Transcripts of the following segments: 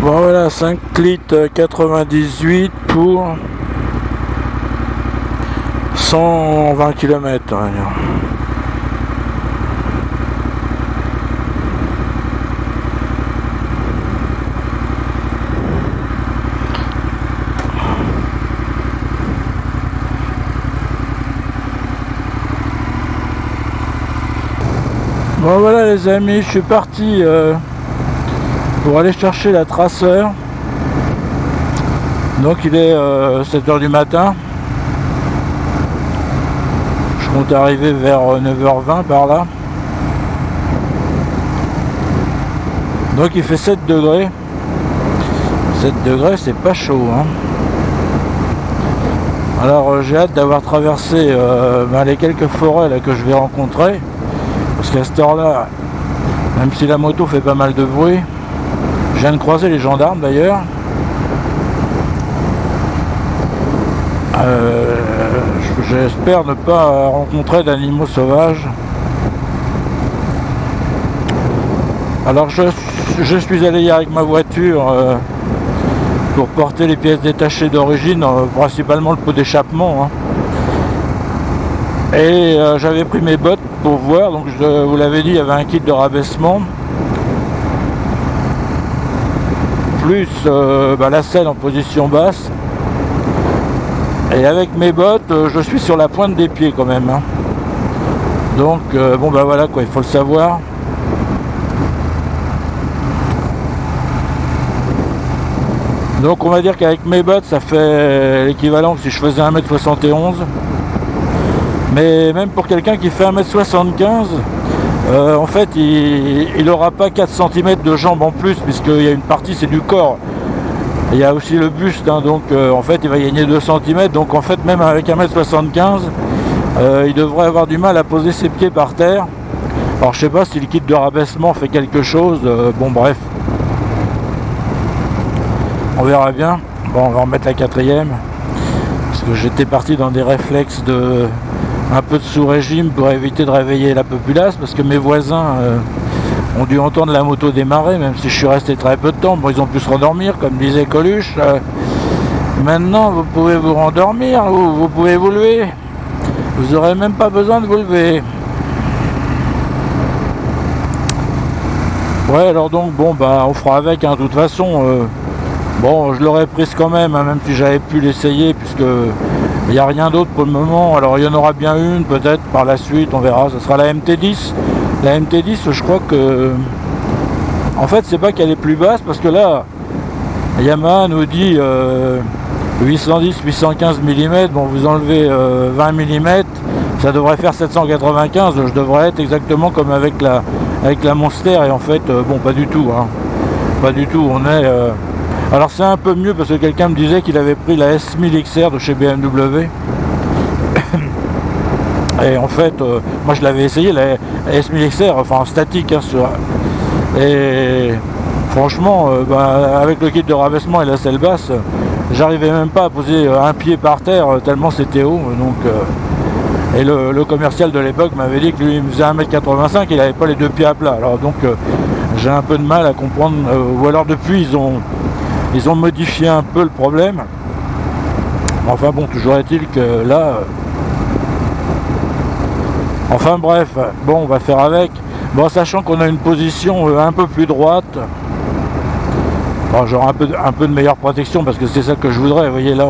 Bon voilà, 5 litres 98 pour 120 km. Bon voilà les amis, je suis parti pour aller chercher la traceur. Donc il est 7 h du matin. Je compte arriver vers 9 h 20 par là. Donc il fait 7 degrés. 7 degrés, c'est pas chaud, hein. Alors j'ai hâte d'avoir traversé les quelques forêts là, que je vais rencontrer. Parce qu'à cette heure-là, même si la moto fait pas mal de bruit, je viens de croiser les gendarmes d'ailleurs. J'espère ne pas rencontrer d'animaux sauvages. Alors je suis allé hier avec ma voiture pour porter les pièces détachées d'origine, principalement le pot d'échappement, hein. Et j'avais pris mes bottes pour voir, donc je vous l'avais dit, il y avait un kit de rabaissement. Plus la selle en position basse. Et avec mes bottes, je suis sur la pointe des pieds quand même, hein. Donc bon bah voilà quoi, il faut le savoir. Donc on va dire qu'avec mes bottes, ça fait l'équivalent que si je faisais 1m71. Mais même pour quelqu'un qui fait 1m75, en fait il n'aura pas 4 cm de jambes en plus, puisqu'il y a une partie c'est du corps. Il y a aussi le buste, hein, donc en fait il va gagner 2 cm. Donc en fait même avec 1m75, il devrait avoir du mal à poser ses pieds par terre. Alors je sais pas si le kit de rabaissement fait quelque chose, bon bref. On verra bien. Bon, on va remettre la 4e. Parce que j'étais parti dans des réflexes de un peu de sous-régime pour éviter de réveiller la populace, parce que mes voisins ont dû entendre la moto démarrer, même si je suis resté très peu de temps. Bon, ils ont pu se rendormir, comme disait Coluche. Maintenant, vous pouvez vous rendormir, vous pouvez vous lever. Vous n'aurez même pas besoin de vous lever. Ouais, alors donc, bon, bah, on fera avec, hein, de toute façon. Bon, je l'aurais prise quand même, hein, même si j'avais pu l'essayer, puisque il n'y a rien d'autre pour le moment. Alors il y en aura bien une peut-être par la suite, on verra. Ce sera la MT10. La MT10, je crois que en fait c'est pas qu'elle est plus basse, parce que là Yamaha nous dit 810 815 mm. Bon, vous enlevez 20 mm, ça devrait faire 795. Je devrais être exactement comme avec la Monster, et en fait bon, pas du tout, hein. Pas du tout. On est alors c'est un peu mieux, parce que quelqu'un me disait qu'il avait pris la S1000 XR de chez BMW. Et en fait, moi je l'avais essayé, la S1000 XR, enfin en statique, hein, et franchement, avec le kit de rabaissement et la selle basse, j'arrivais même pas à poser un pied par terre, tellement c'était haut. Donc, et le commercial de l'époque m'avait dit que lui il faisait 1m85, il n'avait pas les deux pieds à plat. Alors donc j'ai un peu de mal à comprendre, ou alors depuis ils ont modifié un peu le problème. Enfin bon, toujours est-il que là... Enfin bref, bon, on va faire avec. Bon, sachant qu'on a une position un peu plus droite. Bon, j'aurai un peu de meilleure protection, parce que c'est ça que je voudrais. Vous voyez, là,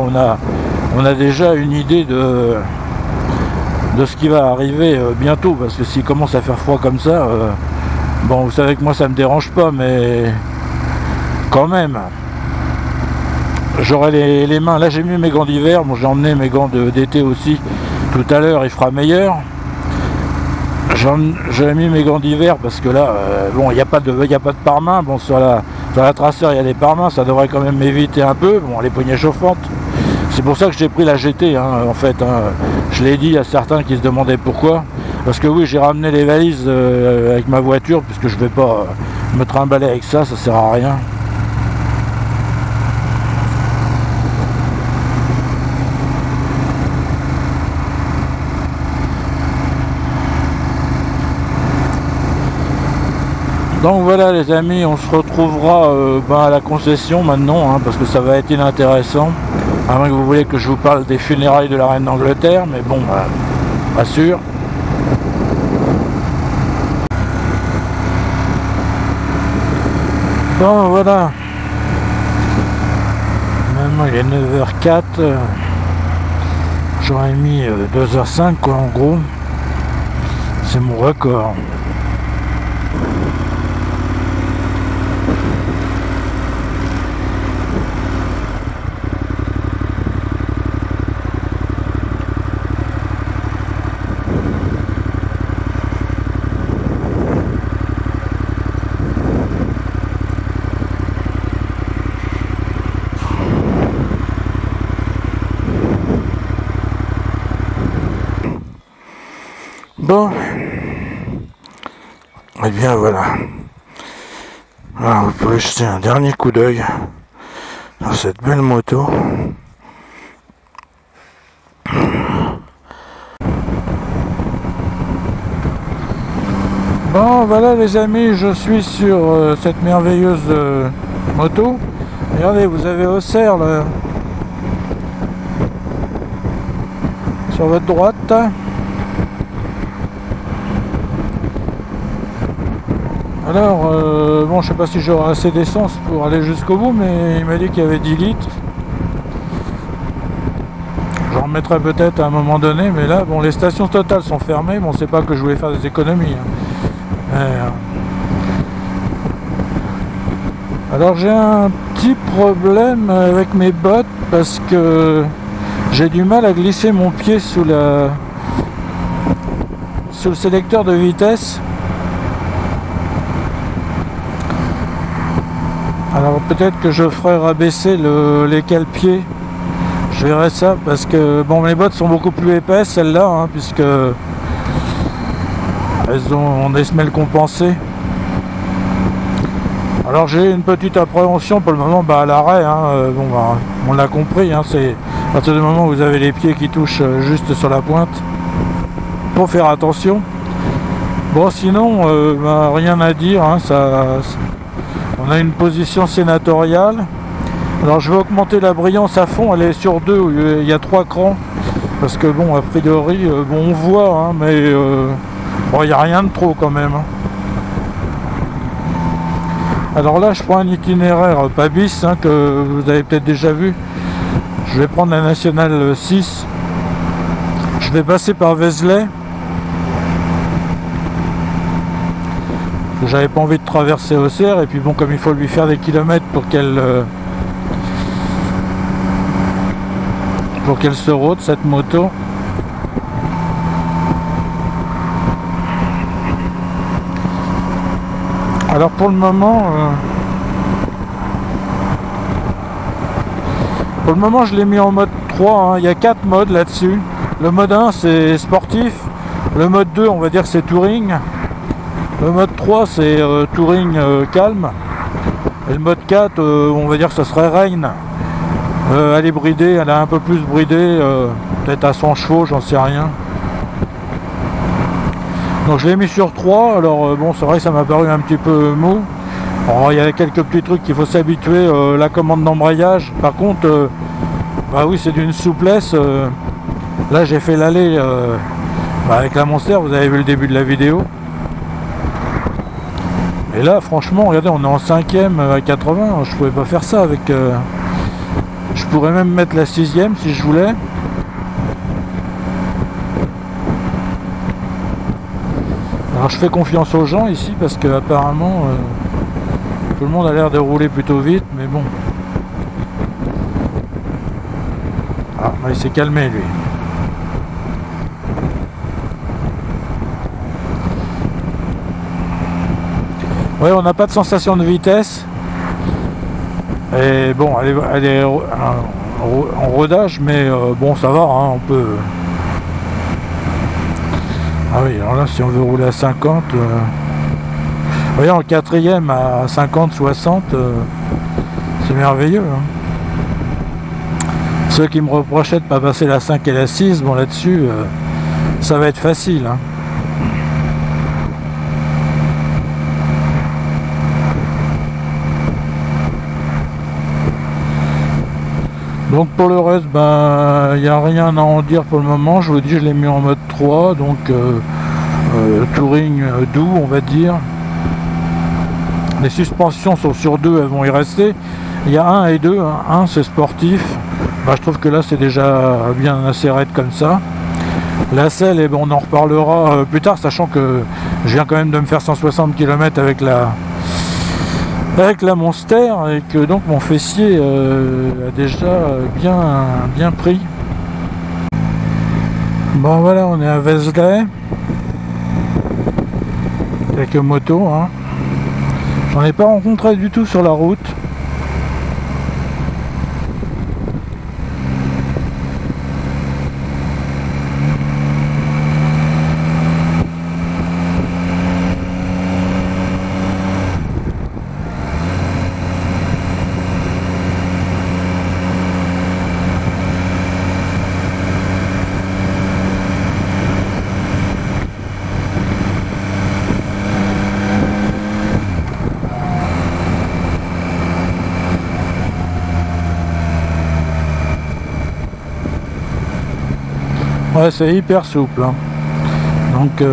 on a déjà une idée de ce qui va arriver bientôt. Parce que s'il commence à faire froid comme ça... bon, vous savez que moi, ça me dérange pas, mais... quand même... J'aurai les mains, là j'ai mis mes gants d'hiver, bon j'ai emmené mes gants d'été aussi tout à l'heure, il fera meilleur. J'ai mis mes gants d'hiver parce que là, bon, il n'y a pas de pare-main. Bon, sur la traceur il y a des pare-mains, ça devrait quand même m'éviter un peu, bon, les poignées chauffantes. C'est pour ça que j'ai pris la GT, hein, en fait, hein. Je l'ai dit à certains qui se demandaient pourquoi. Parce que oui, j'ai ramené les valises avec ma voiture, puisque je vais pas me trimballer avec ça sert à rien. Donc voilà les amis, on se retrouvera à la concession maintenant, hein, parce que ça va être inintéressant. À moins que vous voulez que je vous parle des funérailles de la reine d'Angleterre, mais bon, pas sûr. Bon voilà. Maintenant il est 9h04. J'aurais mis 2h05 quoi en gros. C'est mon record. Bon, et bien voilà. Alors vous pouvez jeter un dernier coup d'œil dans cette belle moto. Bon voilà les amis, je suis sur cette merveilleuse moto. Regardez, vous avez Auxerre là, sur votre droite. Alors, bon, je sais pas si j'aurai assez d'essence pour aller jusqu'au bout, mais il m'a dit qu'il y avait 10 litres. J'en remettrai peut-être à un moment donné, mais là, bon, les stations Total sont fermées. Bon, c'est pas que je voulais faire des économies. Hein. Alors, j'ai un petit problème avec mes bottes parce que j'ai du mal à glisser mon pied sous le sélecteur de vitesse. Alors peut-être que je ferai rabaisser les cale-pieds. Je verrai ça parce que bon, mes bottes sont beaucoup plus épaisses celles-là, hein, puisque elles ont des semelles compensées. Alors j'ai une petite appréhension pour le moment à l'arrêt. Hein, on l'a compris, hein, c'est à partir du moment où vous avez les pieds qui touchent juste sur la pointe. Faut faire attention. Bon sinon rien à dire, hein, on a une position sénatoriale. Alors je vais augmenter la brillance à fond, elle est sur 2, où il y a 3 crans. Parce que bon, a priori, on voit, hein, mais bon, il n'y a rien de trop quand même. Hein. Alors là, je prends un itinéraire pas bis, hein, que vous avez peut-être déjà vu. Je vais prendre la nationale 6. Je vais passer par Vézelay. J'avais pas envie de traverser Auxerre, et puis bon, comme il faut lui faire des kilomètres pour qu'elle se rôde cette moto. Alors pour le moment je l'ai mis en mode 3, hein. Il y a 4 modes là-dessus. Le mode 1 c'est sportif, le mode 2 on va dire c'est touring. Le mode 3 c'est touring calme. Et le mode 4 on va dire que ça serait rain. Elle est bridée, elle est un peu plus bridée, peut-être à 100 chevaux, j'en sais rien. Donc je l'ai mis sur 3, alors bon c'est vrai que ça m'a paru un petit peu mou. Alors, il y a quelques petits trucs qu'il faut s'habituer, la commande d'embrayage. Par contre, bah oui c'est d'une souplesse. Là j'ai fait l'aller avec la Monster, vous avez vu le début de la vidéo. Et là franchement regardez, on est en 5ème à 80, je pouvais pas faire ça avec je pourrais même mettre la 6ème si je voulais. Alors je fais confiance aux gens ici parce que apparemment tout le monde a l'air de rouler plutôt vite, mais bon. Ah il s'est calmé lui. Ouais, on n'a pas de sensation de vitesse. Et bon, elle est en rodage, mais bon, ça va, hein, on peut. Ah oui, alors là, si on veut rouler à 50, vous voyez, en 4ème à 50, 60, c'est merveilleux. Hein. Ceux qui me reprochaient de ne pas passer la 5 et la 6, bon, là-dessus, ça va être facile. Hein. Donc pour le reste, ben il n'y a rien à en dire pour le moment. Je vous dis, je l'ai mis en mode 3, donc touring doux, on va dire. Les suspensions sont sur 2, elles vont y rester. Il y a 1 et 2, hein. 1 c'est sportif. Ben, je trouve que là c'est déjà bien assez raide comme ça. La selle, eh ben, on en reparlera plus tard, sachant que je viens quand même de me faire 160 km avec la Monster, et que donc mon fessier a déjà bien pris. Bon voilà, on est à Vézelay. Quelques motos, hein. J'en ai pas rencontré du tout sur la route. Ouais, c'est hyper souple, hein. Donc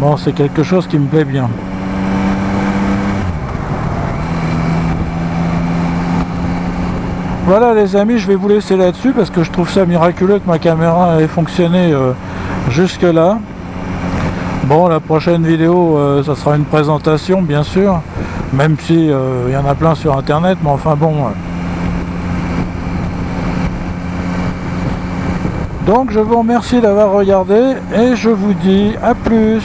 bon, c'est quelque chose qui me plaît bien. Voilà les amis, je vais vous laisser là-dessus parce que je trouve ça miraculeux que ma caméra ait fonctionné jusque là. Bon, la prochaine vidéo, ça sera une présentation bien sûr, même si il y en a plein sur internet, mais enfin bon. Donc je vous remercie d'avoir regardé et je vous dis à plus.